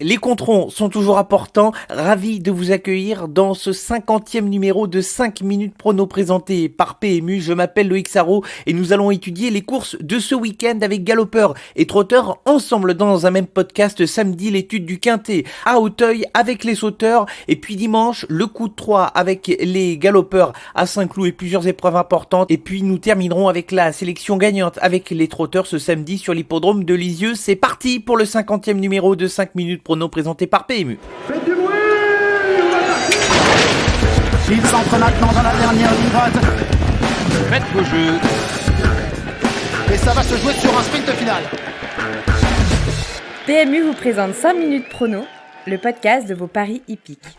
Les controns sont toujours importants, ravi de vous accueillir dans ce 50e numéro de 5 minutes prono présenté par PMU. Je m'appelle Loïc Sarro et nous allons étudier les courses de ce week-end avec galopeurs et trotteurs ensemble dans un même podcast. Samedi, l'étude du quintet à Auteuil avec les sauteurs et puis dimanche, le coup de 3 avec les galopeurs à Saint-Cloud et plusieurs épreuves importantes. Et puis nous terminerons avec la sélection gagnante avec les trotteurs ce samedi sur l'hippodrome de Lisieux. C'est parti pour le 50e numéro de 5 minutes prono présenté par PMU. Faites du bruit, on va partir. Il s'entre maintenant dans la dernière ligne droite. Faites vos jeux. Et ça va se jouer sur un sprint final. PMU vous présente 5 minutes prono, le podcast de vos paris hippiques.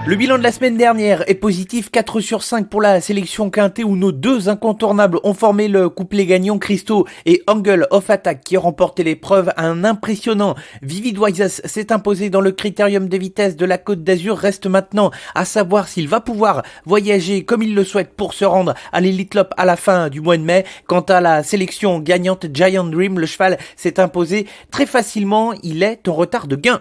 Le bilan de la semaine dernière est positif, 4 sur 5 pour la sélection quintet où nos deux incontournables ont formé le couplet gagnant. Christo et Angle of Attack qui ont remporté l'épreuve. Un impressionnant Vivid Wizes s'est imposé dans le critérium de vitesse de la Côte d'Azur. Reste maintenant à savoir s'il va pouvoir voyager comme il le souhaite pour se rendre à l'Elite Lopp à la fin du mois de mai. Quant à la sélection gagnante Giant Dream, le cheval s'est imposé très facilement, il est en retard de gain.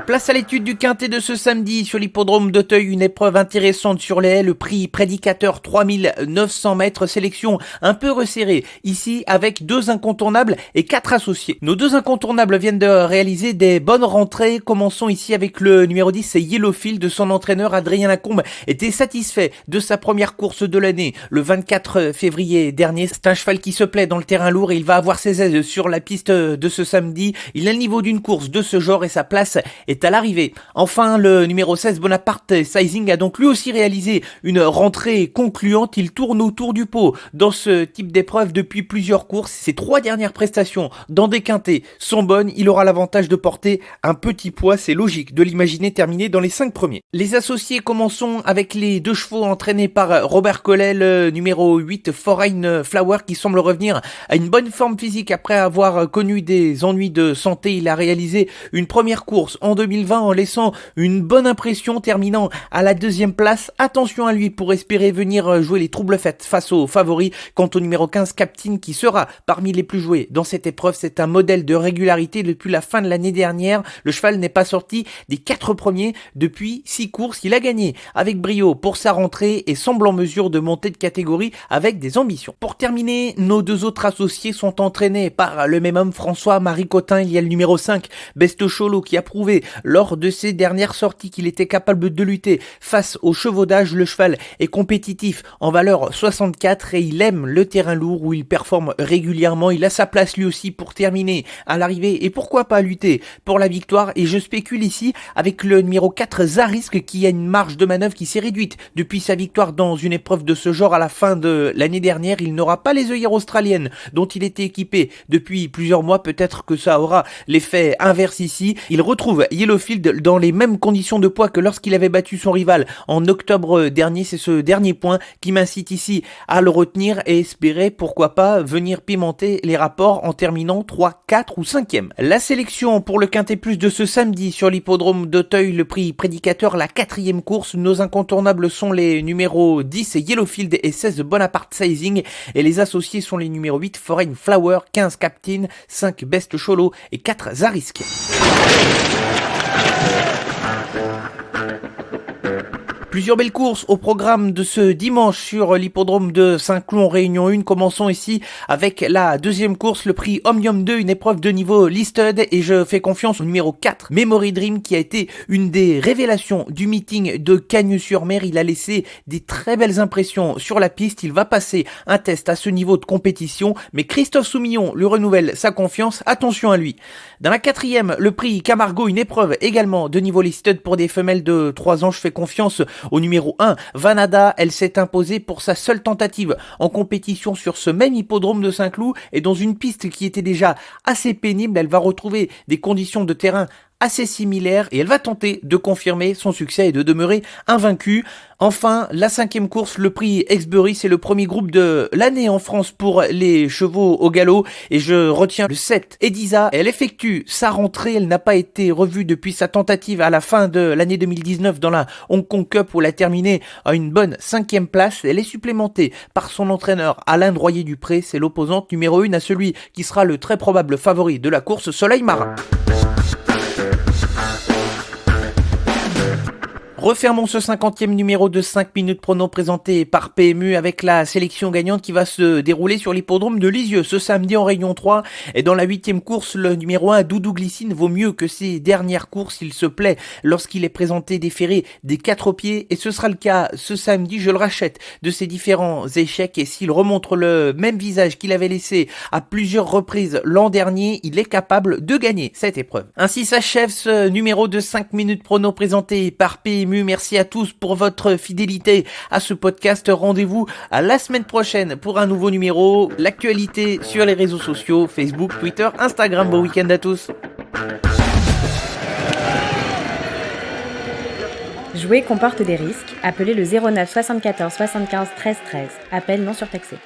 Place à l'étude du quintet de ce samedi sur l'hippodrome d'Auteuil, une épreuve intéressante sur les haies, le prix prédicateur 3900 mètres, sélection un peu resserrée ici avec deux incontournables et 4 associés. Nos deux incontournables viennent de réaliser des bonnes rentrées. Commençons ici avec le numéro 10, c'est Yellowfield. Son entraîneur Adrien Lacombe était satisfait de sa première course de l'année le 24 février dernier. C'est un cheval qui se plaît dans le terrain lourd et il va avoir ses aises sur la piste de ce samedi. Il a le niveau d'une course de ce genre et sa place est à l'arrivée. Enfin, le numéro 16, Bonaparte Sizing, a donc lui aussi réalisé une rentrée concluante. Il tourne autour du pot dans ce type d'épreuve depuis plusieurs courses. Ses 3 dernières prestations dans des quintets sont bonnes. Il aura l'avantage de porter un petit poids. C'est logique de l'imaginer terminer dans les 5 premiers. Les associés, commençons avec les 2 chevaux entraînés par Robert Collet, le numéro 8, Foreign Flower, qui semble revenir à une bonne forme physique après avoir connu des ennuis de santé. Il a réalisé une première course en 2020 en laissant une bonne impression, terminant à la 2e place. Attention à lui pour espérer venir jouer les troubles fêtes face aux favoris. Quant au numéro 15, Captain, qui sera parmi les plus joués dans cette épreuve, c'est un modèle de régularité depuis la fin de l'année dernière. Le cheval n'est pas sorti des 4 premiers depuis 6 courses. Il a gagné avec brio pour sa rentrée et semble en mesure de monter de catégorie avec des ambitions. Pour terminer, nos 2 autres associés sont entraînés par le même homme, François-Marie Cotin. Il y a le numéro 5, Best Cholo, qui a prouvé lors de ses dernières sorties qu'il était capable de lutter face au chevaudage. Le cheval est compétitif en valeur 64 et il aime le terrain lourd où il performe régulièrement. Il a sa place lui aussi pour terminer à l'arrivée et pourquoi pas lutter pour la victoire. Et je spécule ici avec le numéro 4, Zarisk, qui a une marge de manœuvre qui s'est réduite depuis sa victoire dans une épreuve de ce genre à la fin de l'année dernière. Il n'aura pas les œillères australiennes dont il était équipé depuis plusieurs mois. Peut-être que ça aura l'effet inverse ici. Il retrouve Yellowfield dans les mêmes conditions de poids que lorsqu'il avait battu son rival en octobre dernier. C'est ce dernier point qui m'incite ici à le retenir et espérer pourquoi pas venir pimenter les rapports en terminant 3, 4 ou 5e. La sélection pour le quintet plus de ce samedi sur l'hippodrome d'Auteuil, le prix prédicateur, la 4e course. Nos incontournables sont les numéros 10 Yellowfield et 16 Bonaparte Sizing et les associés sont les numéros 8 Foreign Flower, 15 Captain, 5 Best Cholo et 4 Zarisk. Plusieurs belles courses au programme de ce dimanche sur l'hippodrome de Saint-Cloud en Réunion 1. Commençons ici avec la 2e course, le prix Omnium 2, une épreuve de niveau listed et je fais confiance au numéro 4, Memory Dream, qui a été une des révélations du meeting de Cagnes-sur-Mer. Il a laissé des très belles impressions sur la piste. Il va passer un test à ce niveau de compétition, mais Christophe Soumillon lui renouvelle sa confiance. Attention à lui. Dans la 4e, le prix Camargo, une épreuve également de niveau listed pour des femelles de 3 ans. Je fais confiance au numéro 1, Vanada. Elle s'est imposée pour sa seule tentative en compétition sur ce même hippodrome de Saint-Cloud et dans une piste qui était déjà assez pénible. Elle va retrouver des conditions de terrain assez similaire et elle va tenter de confirmer son succès et de demeurer invaincue. Enfin, la 5e course, le prix Exbury, c'est le premier groupe de l'année en France pour les chevaux au galop et je retiens le 7. Ediza, elle effectue sa rentrée, elle n'a pas été revue depuis sa tentative à la fin de l'année 2019 dans la Hong Kong Cup où elle a terminé à une bonne 5e place. Elle est supplémentée par son entraîneur Alain Droyer-Dupré, c'est l'opposante numéro 1 à celui qui sera le très probable favori de la course, Soleil Marin. Refermons ce 50e numéro de 5 minutes prono présenté par PMU avec la sélection gagnante qui va se dérouler sur l'hippodrome de Lisieux ce samedi en Réunion 3. Et dans la 8e course, le numéro 1, Doudou Glycine, vaut mieux que ses dernières courses. Il se plaît lorsqu'il est présenté déféré des 4 pieds et ce sera le cas ce samedi, je le rachète, de ses différents échecs. Et s'il remontre le même visage qu'il avait laissé à plusieurs reprises l'an dernier, il est capable de gagner cette épreuve. Ainsi s'achève ce numéro de 5 minutes prono présenté par PMU. Merci à tous pour votre fidélité à ce podcast. Rendez-vous à la semaine prochaine pour un nouveau numéro. L'actualité sur les réseaux sociaux, Facebook, Twitter, Instagram. Bon week-end à tous. Jouer comporte des risques. Appelez le 09 74 75 13 13. Appel non surtaxé.